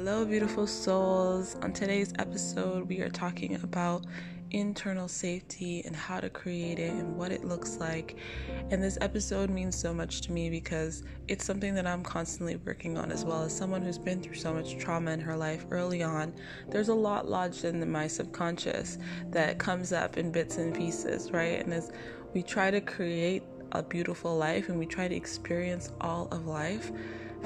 Hello, beautiful souls. On today's episode, we are talking about internal safety and how to create it and what it looks like. And this episode means so much to me because it's something that I'm constantly working on as well. As someone who's been through so much trauma in her life early on, there's a lot lodged in my subconscious that comes up in bits and pieces, right? And as we try to create a beautiful life and we try to experience all of life,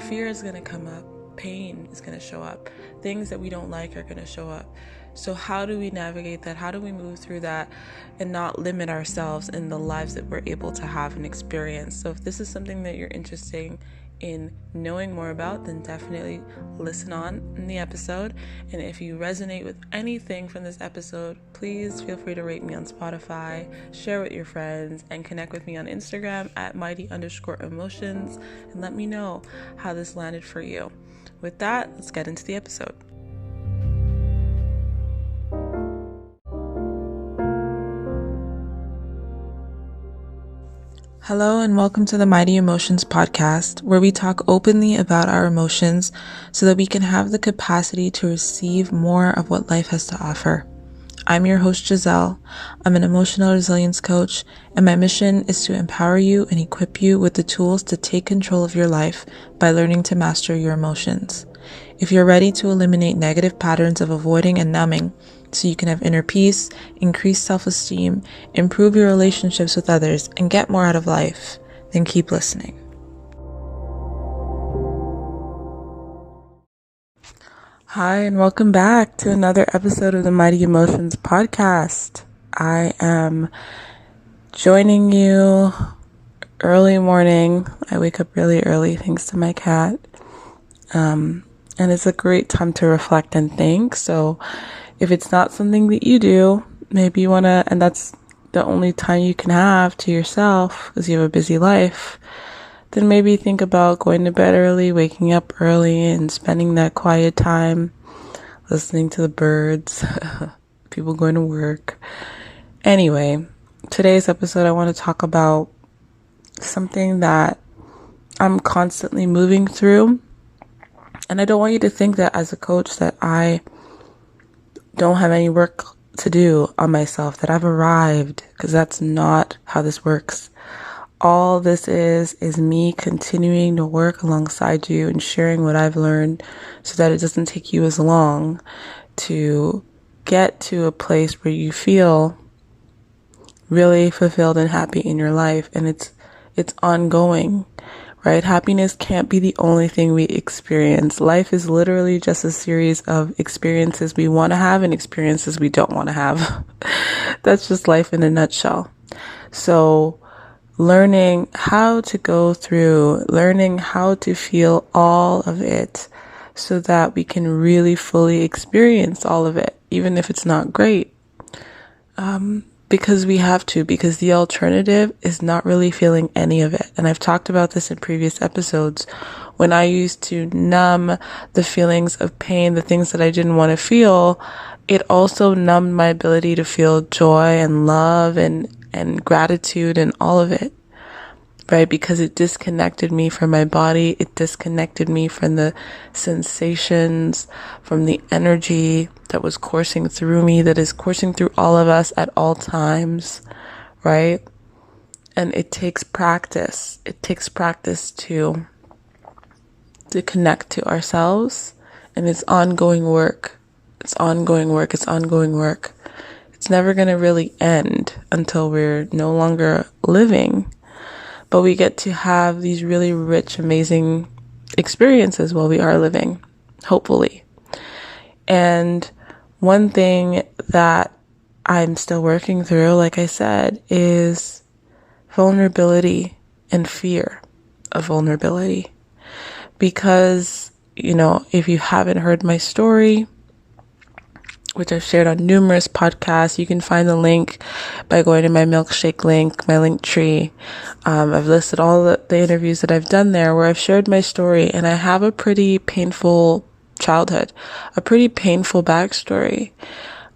fear is going to come up. Pain is going to show up. Things that we don't like are going to show up. So how do we navigate that? How do we move through that and not limit ourselves in the lives that we're able to have and experience? So if this is something that you're interested in knowing more about, then definitely listen on in the episode. And if you resonate with anything from this episode, please feel free to rate me on Spotify, share with your friends, and connect with me on Instagram at mighty_emotions and let me know how this landed for you. With that, let's get into the episode. Hello and welcome to the Mighty Emotions podcast, where we talk openly about our emotions so that we can have the capacity to receive more of what life has to offer. I'm your host, Giselle. I'm an emotional resilience coach, and my mission is to empower you and equip you with the tools to take control of your life by learning to master your emotions. If you're ready to eliminate negative patterns of avoiding and numbing so you can have inner peace, increase self-esteem, improve your relationships with others, and get more out of life, then keep listening. Hi, and welcome back to another episode of the Mighty Emotions podcast. I am joining you early morning. I wake up really early thanks to my cat. And it's a great time to reflect and think. So if it's not something that you do, maybe you want to, and that's the only time you can have to yourself because you have a busy life, then maybe think about going to bed early, waking up early, and spending that quiet time listening to the birds, people going to work. Anyway, today's episode, I want to talk about something that I'm constantly moving through. And I don't want you to think that as a coach that I don't have any work to do on myself, that I've arrived, because that's not how this works. All this is me continuing to work alongside you and sharing what I've learned so that it doesn't take you as long to get to a place where you feel really fulfilled and happy in your life. And it's ongoing, right? Happiness can't be the only thing we experience. Life is literally just a series of experiences we want to have and experiences we don't want to have. That's just life in a nutshell. So learning how to go through, learning how to feel all of it so that we can really fully experience all of it, even if it's not great. Because we have to, because the alternative is not really feeling any of it. And I've talked about this in previous episodes. When I used to numb the feelings of pain, the things that I didn't want to feel, it also numbed my ability to feel joy and love and gratitude and all of it, right? Because it disconnected me from my body. It disconnected me from the sensations, from the energy that was coursing through me, that is coursing through all of us at all times, right? And it takes practice. It takes practice to connect to ourselves. And it's ongoing work. It's ongoing work. It's ongoing work. It's never going to really end until we're no longer living. But we get to have these really rich, amazing experiences while we are living, hopefully. And one thing that I'm still working through, like I said, is vulnerability and fear of vulnerability. Because, if you haven't heard my story, which I've shared on numerous podcasts, you can find the link by going to my milkshake link, my link tree. I've listed all the interviews that I've done there where I've shared my story, and I have a pretty painful childhood, a pretty painful backstory.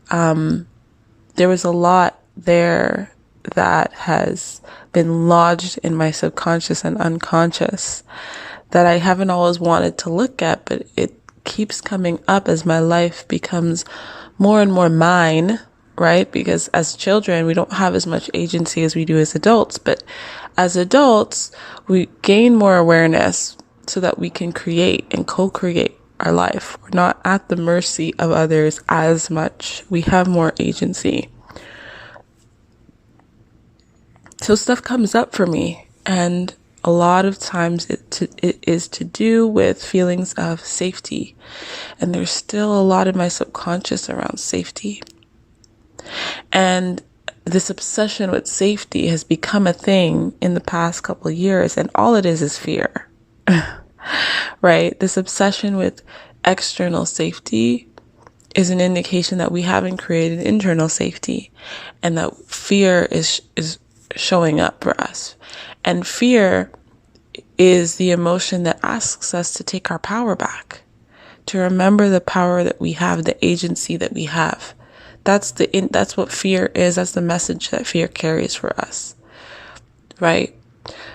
There was a lot there that has been lodged in my subconscious and unconscious that I haven't always wanted to look at, but it keeps coming up as my life becomes more and more mine, right? Because as children, we don't have as much agency as we do as adults. But as adults, we gain more awareness so that we can create and co-create our life. We're not at the mercy of others as much. We have more agency. So stuff comes up for me, and a lot of times it is to do with feelings of safety. And there's still a lot in my subconscious around safety. And this obsession with safety has become a thing in the past couple of years, and all it is fear, right? This obsession with external safety is an indication that we haven't created internal safety, and that fear is showing up for us. And fear is the emotion that asks us to take our power back, to remember the power that we have, the agency that we have. That's what fear is. That's the message that fear carries for us, right?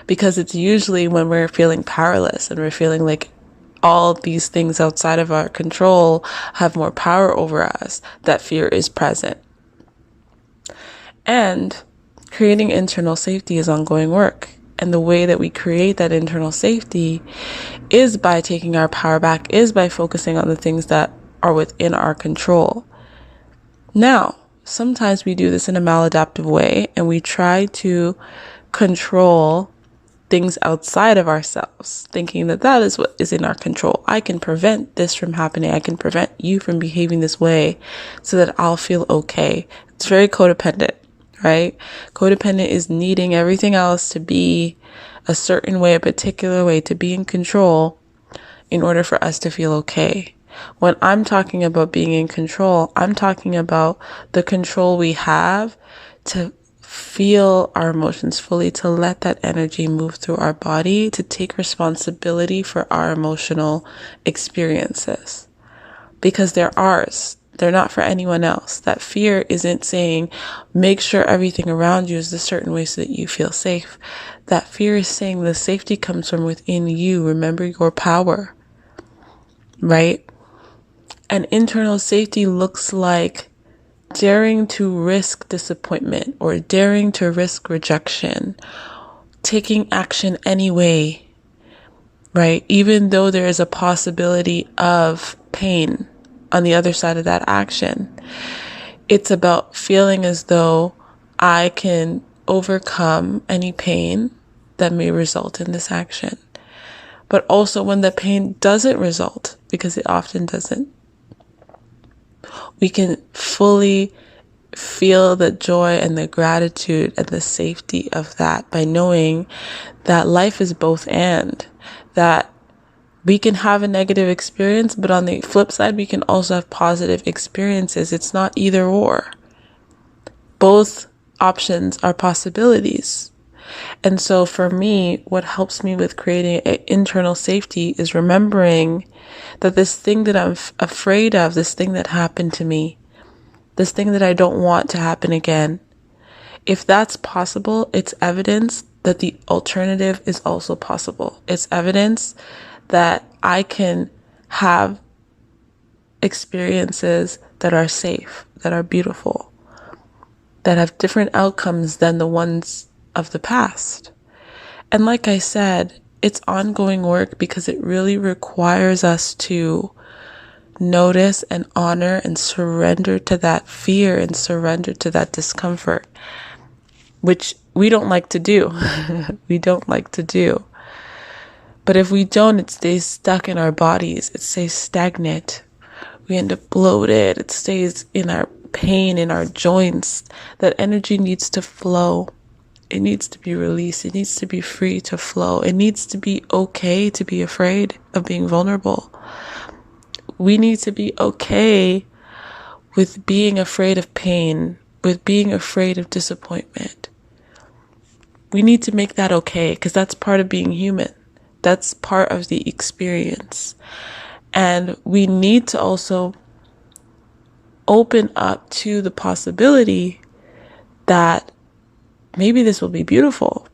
Because it's usually when we're feeling powerless and we're feeling like all these things outside of our control have more power over us, that fear is present. And creating internal safety is ongoing work. And the way that we create that internal safety is by taking our power back, is by focusing on the things that are within our control. Now, sometimes we do this in a maladaptive way, and we try to control things outside of ourselves, thinking that that is what is in our control. I can prevent this from happening. I can prevent you from behaving this way so that I'll feel okay. It's very codependent, right? Codependent is needing everything else to be a certain way, a particular way, to be in control in order for us to feel okay. When I'm talking about being in control, I'm talking about the control we have to feel our emotions fully, to let that energy move through our body, to take responsibility for our emotional experiences. Because they're ours. They're not for anyone else. That fear isn't saying, make sure everything around you is a certain way so that you feel safe. That fear is saying the safety comes from within you. Remember your power, right? And internal safety looks like daring to risk disappointment or daring to risk rejection, taking action anyway, right? Even though there is a possibility of pain on the other side of that action. It's about feeling as though I can overcome any pain that may result in this action. But also when the pain doesn't result, because it often doesn't, we can fully feel the joy and the gratitude and the safety of that by knowing that life is both and, that we can have a negative experience, but on the flip side, we can also have positive experiences. It's not either or. Both options are possibilities. And so for me, what helps me with creating an internal safety is remembering that this thing that I'm afraid of, this thing that happened to me, this thing that I don't want to happen again, if that's possible, it's evidence that the alternative is also possible. It's evidence that I can have experiences that are safe, that are beautiful, that have different outcomes than the ones of the past. And like I said, it's ongoing work because it really requires us to notice and honor and surrender to that fear and surrender to that discomfort, which we don't like to do. We don't like to do. But if we don't, it stays stuck in our bodies. It stays stagnant. We end up bloated. It stays in our pain, in our joints. That energy needs to flow. It needs to be released. It needs to be free to flow. It needs to be okay to be afraid of being vulnerable. We need to be okay with being afraid of pain, with being afraid of disappointment. We need to make that okay because that's part of being human. That's part of the experience. And we need to also open up to the possibility that maybe this will be beautiful.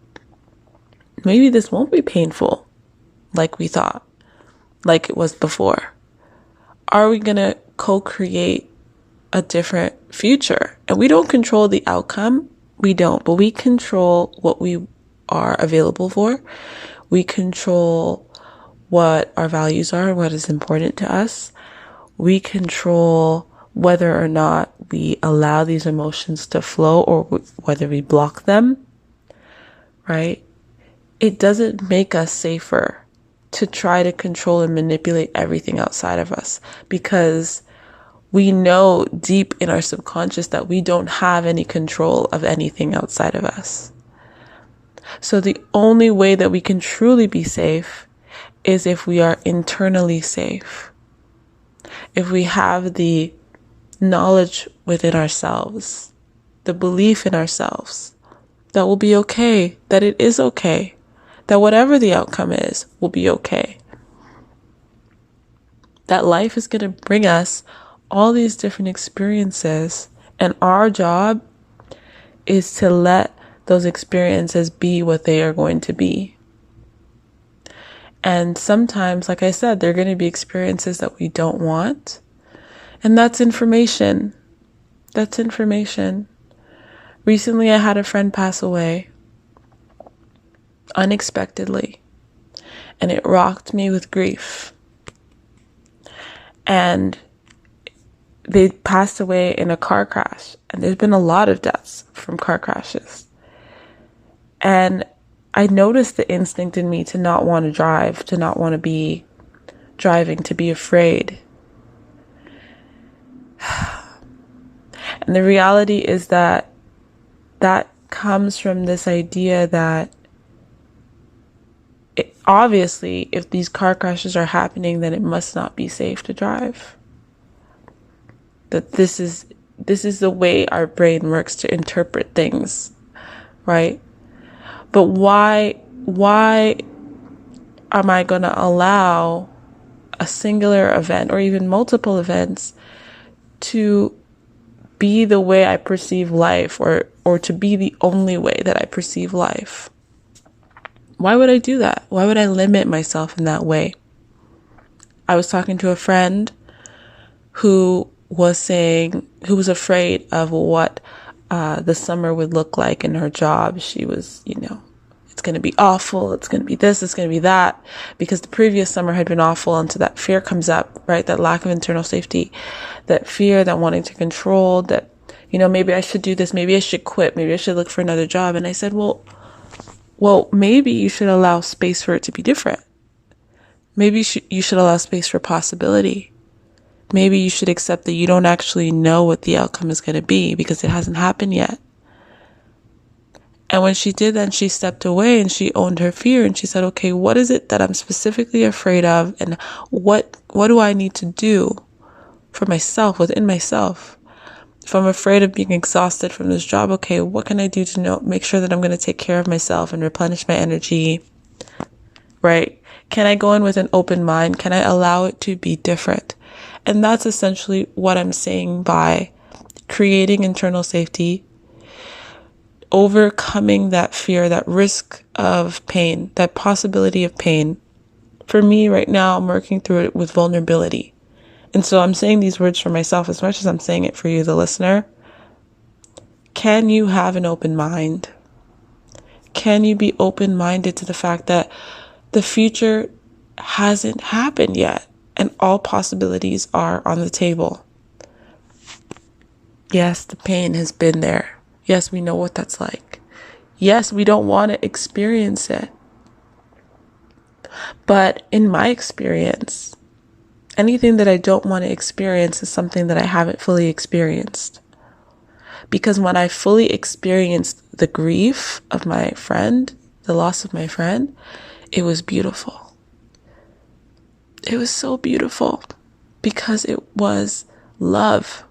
Maybe this won't be painful like we thought, like it was before. are we going to co-create a different future? And we don't control the outcome. We don't, but we control what we are available for. We control what our values are, what is important to us. We control whether or not we allow these emotions to flow or whether we block them, right? It doesn't make us safer to try to control and manipulate everything outside of us, because we know deep in our subconscious that we don't have any control of anything outside of us. So the only way that we can truly be safe is if we are internally safe. If we have the knowledge within ourselves, the belief in ourselves, that we'll be okay, that it is okay, that whatever the outcome is, will be okay. That life is going to bring us all these different experiences, and our job is to let those experiences be what they are going to be. And sometimes, like I said, there are going to be experiences that we don't want. And that's information. That's information. Recently, I had a friend pass away unexpectedly, and it rocked me with grief. And they passed away in a car crash, and there's been a lot of deaths from car crashes. And I noticed the instinct in me to not want to drive, to not want to be driving, to be afraid. And the reality is that comes from this idea that obviously, if these car crashes are happening, then it must not be safe to drive. That this is the way our brain works to interpret things, right? But why am I going to allow a singular event or even multiple events to be the way I perceive life, or to be the only way that I perceive life? Why would I do that? Why would I limit myself in that way? I was talking to a friend who was afraid of what the summer would look like in her job. She was, it's going to be awful. It's going to be this, it's going to be that, because the previous summer had been awful. And so that fear comes up, right? That lack of internal safety, that fear, that wanting to control, that, maybe I should do this. Maybe I should quit. Maybe I should look for another job. And I said, well, maybe you should allow space for it to be different. Maybe you should allow space for possibility. Maybe you should accept that you don't actually know what the outcome is going to be because it hasn't happened yet. And when she did that, she stepped away and she owned her fear, and she said, okay, what is it that I'm specifically afraid of? And what do I need to do for myself, within myself? If I'm afraid of being exhausted from this job, okay, what can I do to make sure that I'm going to take care of myself and replenish my energy, right? Can I go in with an open mind? Can I allow it to be different? And that's essentially what I'm saying by creating internal safety, overcoming that fear, that risk of pain, that possibility of pain. For me right now, I'm working through it with vulnerability. And so I'm saying these words for myself as much as I'm saying it for you, the listener. Can you have an open mind? Can you be open-minded to the fact that the future hasn't happened yet and all possibilities are on the table? Yes, the pain has been there. Yes, we know what that's like. Yes, we don't want to experience it. But in my experience, anything that I don't want to experience is something that I haven't fully experienced. Because when I fully experienced the grief of my friend, the loss of my friend, it was beautiful. It was so beautiful because it was love.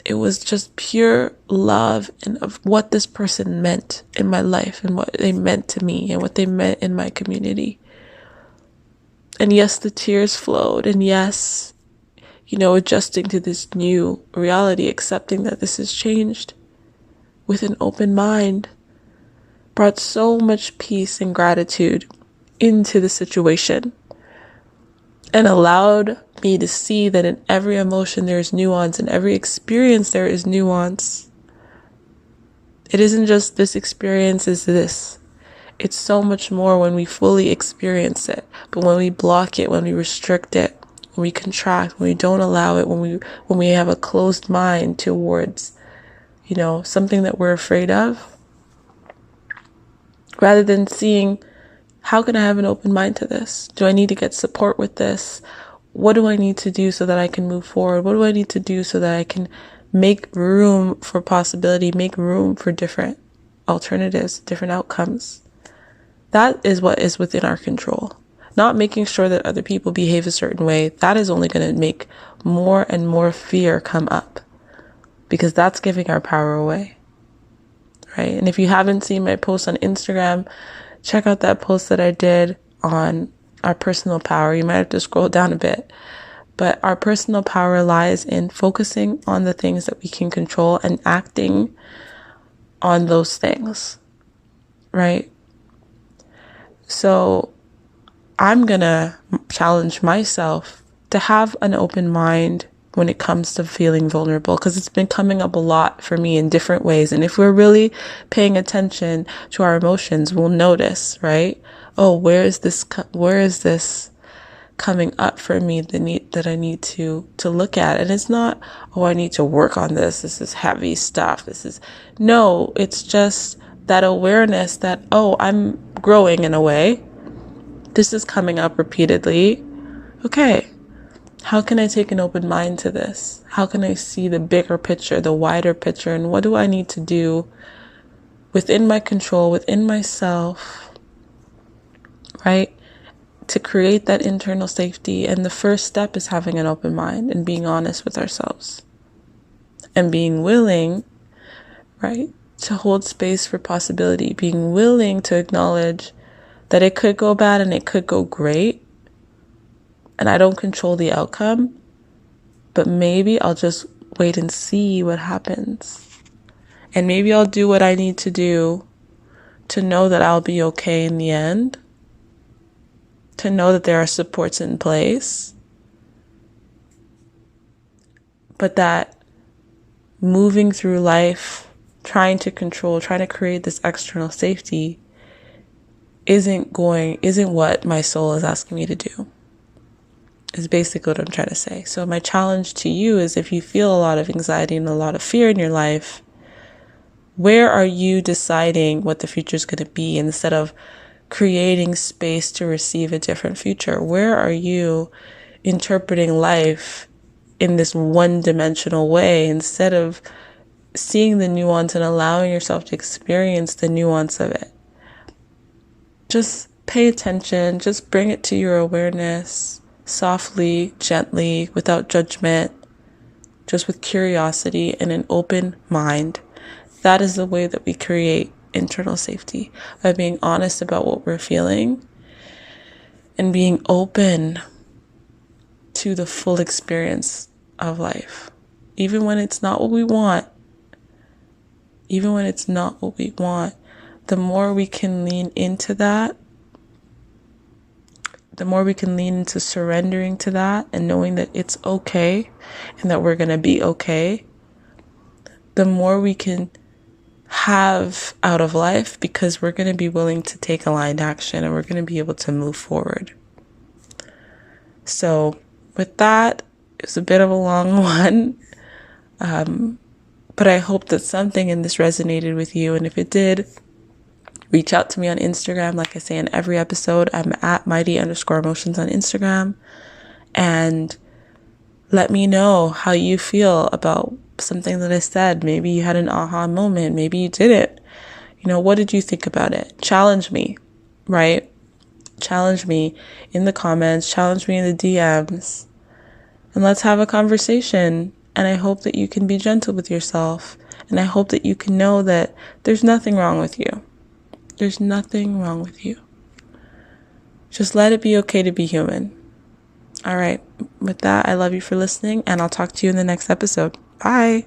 It was just pure love and of what this person meant in my life and what they meant to me and what they meant in my community. And yes, the tears flowed. And yes, adjusting to this new reality, accepting that this has changed with an open mind, brought so much peace and gratitude into the situation and allowed me to see that in every emotion there is nuance, in every experience there is nuance. It isn't just this experience is this. It's so much more when we fully experience it. But when we block it, when we restrict it, when we contract, when we don't allow it, when we have a closed mind towards, something that we're afraid of, rather than seeing, how can I have an open mind to this? Do I need to get support with this? What do I need to do so that I can move forward? What do I need to do so that I can make room for possibility, make room for different alternatives, different outcomes? That is what is within our control. Not making sure that other people behave a certain way. That is only going to make more and more fear come up, because that's giving our power away, right? And if you haven't seen my post on Instagram, check out that post that I did on our personal power. You might have to scroll down a bit. But our personal power lies in focusing on the things that we can control and acting on those things, right? So I'm going to challenge myself to have an open mind when it comes to feeling vulnerable, because it's been coming up a lot for me in different ways. And if we're really paying attention to our emotions, we'll notice, right? Oh, where is this coming up for me that I need to look at? And it's not, oh, I need to work on this. This is heavy stuff. No, it's just that awareness that, oh, I'm growing in a way. This is coming up repeatedly. Okay. How can I take an open mind to this? How can I see the bigger picture, the wider picture? And what do I need to do within my control, within myself, right, to create that internal safety? And the first step is having an open mind and being honest with ourselves and being willing, right, to hold space for possibility, being willing to acknowledge that it could go bad and it could go great. And I don't control the outcome, but maybe I'll just wait and see what happens. And maybe I'll do what I need to do to know that I'll be okay in the end, to know that there are supports in place, but that moving through life, trying to create this external safety isn't what my soul is asking me to do. Is basically what I'm trying to say. So my challenge to you is, if you feel a lot of anxiety and a lot of fear in your life, where are you deciding what the future is going to be instead of creating space to receive a different future? Where are you interpreting life in this one-dimensional way instead of seeing the nuance and allowing yourself to experience the nuance of it? Just pay attention. Just bring it to your awareness. Softly, gently, without judgment, just with curiosity and an open mind. That is the way that we create internal safety, by being honest about what we're feeling and being open to the full experience of life. Even when it's not what we want, the more we can lean into that, the more we can lean into surrendering to that and knowing that it's okay and that we're going to be okay, the more we can have out of life, because we're going to be willing to take aligned action and we're going to be able to move forward. So with that, it's a bit of a long one, but I hope that something in this resonated with you. And if it did, reach out to me on Instagram. Like I say in every episode, I'm at mighty_emotions on Instagram. And let me know how you feel about something that I said. Maybe you had an aha moment. Maybe you didn't. What did you think about it? Challenge me, right? Challenge me in the comments. Challenge me in the DMs. And let's have a conversation. And I hope that you can be gentle with yourself. And I hope that you can know that there's nothing wrong with you. There's nothing wrong with you. Just let it be okay to be human. All right. With that, I love you for listening, and I'll talk to you in the next episode. Bye.